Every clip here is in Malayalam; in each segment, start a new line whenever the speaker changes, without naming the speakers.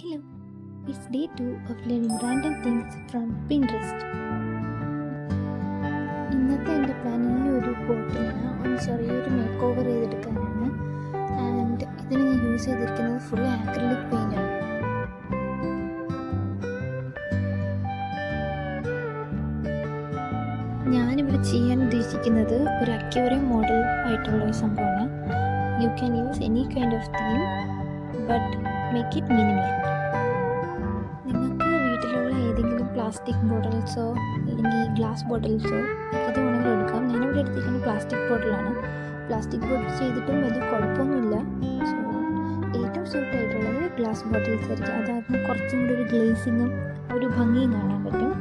Hello, it's day 2 of learning random things from Pinterest. ഇന്നത്തെ എൻ്റെ പ്ലാൻ ഈ ഒരു ബോട്ടിലിന് ഒന്ന് ചെറിയൊരു മേക്ക് ഓവർ ചെയ്തെടുക്കാനാണ്. ആൻഡ് ഇതിന് ഞാൻ യൂസ് ചെയ്തിരിക്കുന്നത് ഫുൾ ആക്രിലിക് പെയിൻ്റാണ്. ഞാനിവിടെ ചെയ്യാൻ ഉദ്ദേശിക്കുന്നത് ഒരു അക്വേറിയം മോഡൽ ആയിട്ടുള്ള ഒരു സംഭവമാണ്. You can use any kind of theme but make it minimal. നിങ്ങൾക്ക് വീട്ടിലുള്ള ഏതെങ്കിലും പ്ലാസ്റ്റിക് ബോട്ടിൽസോ അല്ലെങ്കിൽ ഗ്ലാസ് ബോട്ടിൽസോ ഇത് വേണമെങ്കിൽ എടുക്കാം. ഞാനിവിടെ എടുത്തിരിക്കുന്നത് പ്ലാസ്റ്റിക് ബോട്ടിലാണ്. പ്ലാസ്റ്റിക് ബോട്ടിൽ ചെയ്തിട്ടും വലിയ കുഴപ്പമൊന്നുമില്ല. സോ ഏറ്റവും സ്യൂട്ടായിട്ടുള്ളത് ഗ്ലാസ് ബോട്ടിൽസ് ആയിരിക്കും. അതായിരുന്നു കുറച്ചും കൂടി ഒരു ഗ്ലേസിങ്ങും ഒരു ഭംഗിയും കാണാൻ പറ്റും.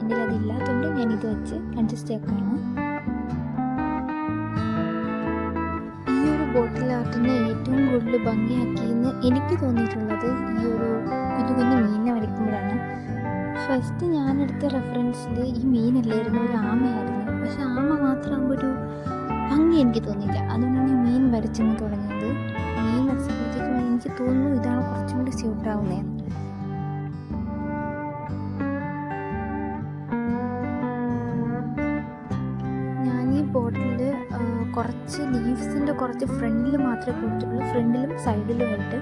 എൻ്റെ അതില്ലാത്തതുകൊണ്ട് ഞാനിത് വെച്ച് അഡ്ജസ്റ്റ് ആക്കുകയാണ്. ബോട്ടിൽ ആർട്ടിനെ ഏറ്റവും കൂടുതൽ ഭംഗിയാക്കിയെന്ന് എനിക്ക് തോന്നിയിട്ടുള്ളത് ഈ ഒരു കുഞ്ഞു കുഞ്ഞു മീനിനെ വരയ്ക്കുമ്പോഴാണ്. ഫസ്റ്റ് ഞാനെടുത്ത റെഫറൻസിൽ ഈ മീനല്ലായിരുന്നു, ഒരു ആമയായിരുന്നു. പക്ഷെ ആമ മാത്രമാകുമ്പോൾ ഒരു ഭംഗി എനിക്ക് തോന്നിയില്ല. അതുകൊണ്ടാണ് ഈ മീൻ വരച്ചെന്ന് തുടങ്ങിയത്. മീൻ വരച്ചപ്പോഴത്തേക്കും എനിക്ക് തോന്നുന്നു ഇതാണ് കുറച്ചും കൂടി സ്യൂട്ടാവുന്നതെന്ന്. ബോട്ടിൽ കുറച്ച് ലീവ്സിൻ്റെ കുറച്ച് ഫ്രണ്ടിൽ മാത്രമേ കൊടുത്തിട്ടുള്ളൂ. ഫ്രണ്ടിലും സൈഡിലുമായിട്ട്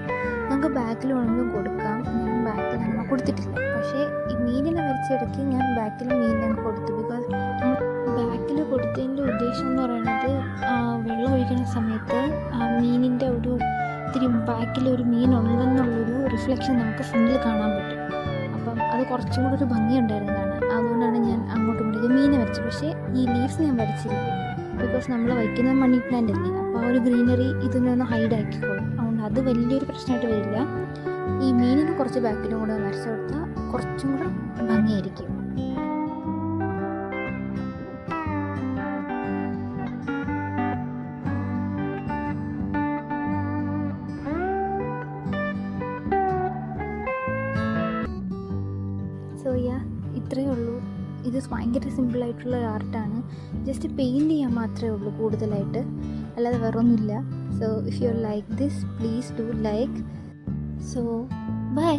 ഞങ്ങൾക്ക് ബാക്കിൽ വേണമെങ്കിലും കൊടുക്കാം. ഞാൻ ബാക്കിൽ അങ്ങനെ കൊടുത്തിട്ടില്ല. പക്ഷേ ഈ മീനിനെ വരച്ചിടയ്ക്ക് ഞാൻ ബാക്കിൽ മീനിനെ കൊടുത്തു. ബിക്കോസ് ബാക്കിൽ കൊടുത്തതിൻ്റെ ഉദ്ദേശം എന്ന് പറയുന്നത് വെള്ളം ഒഴിക്കുന്ന സമയത്ത് മീനിൻ്റെ ഒരു ഇത്തിരി ബാക്കിൽ ഒരു മീൻ ഉള്ളതെന്നുള്ളൊരു റിഫ്ലക്ഷൻ നമുക്ക് ഫ്രണ്ടിൽ കാണാൻ പറ്റും. അപ്പം അത് കുറച്ചും കൂടി ഒരു ഭംഗി ഉണ്ടായിരുന്നതാണ്. അതുകൊണ്ടാണ് ഞാൻ അങ്ങോട്ടും ഇങ്ങോട്ടും മീനെ വരച്ചത്. പക്ഷേ ഈ ലീവ്സ് ഞാൻ വരച്ചില്ല. ബിക്കോസ് നമ്മൾ വയ്ക്കുന്ന മണി പ്ലാന്റ് അല്ലേ, അപ്പോൾ ആ ഒരു ഗ്രീനറി ഇതിനൊന്ന് ഹൈഡ് ആക്കിക്കോളും. അതുകൊണ്ട് അത് വലിയൊരു പ്രശ്നമായിട്ട് വരില്ല. ഈ മീനിന് കുറച്ച് ബാക്കിലും കൂടെ വരച്ചു കൊടുത്താൽ കുറച്ചും കൂടെ ഭംഗിയായിരിക്കും. സോ ഇത്രയേ ഉള്ളൂ. ഇത് ഭയങ്കര സിമ്പിളായിട്ടുള്ള ഒരു ആർട്ടാണ്. ജസ്റ്റ് പെയിൻറ്റ് ചെയ്യാൻ മാത്രമേ ഉള്ളൂ കൂടുതലായിട്ട്, അല്ലാതെ വേറെ ഒന്നുമില്ല. So if you like this please do like. So by.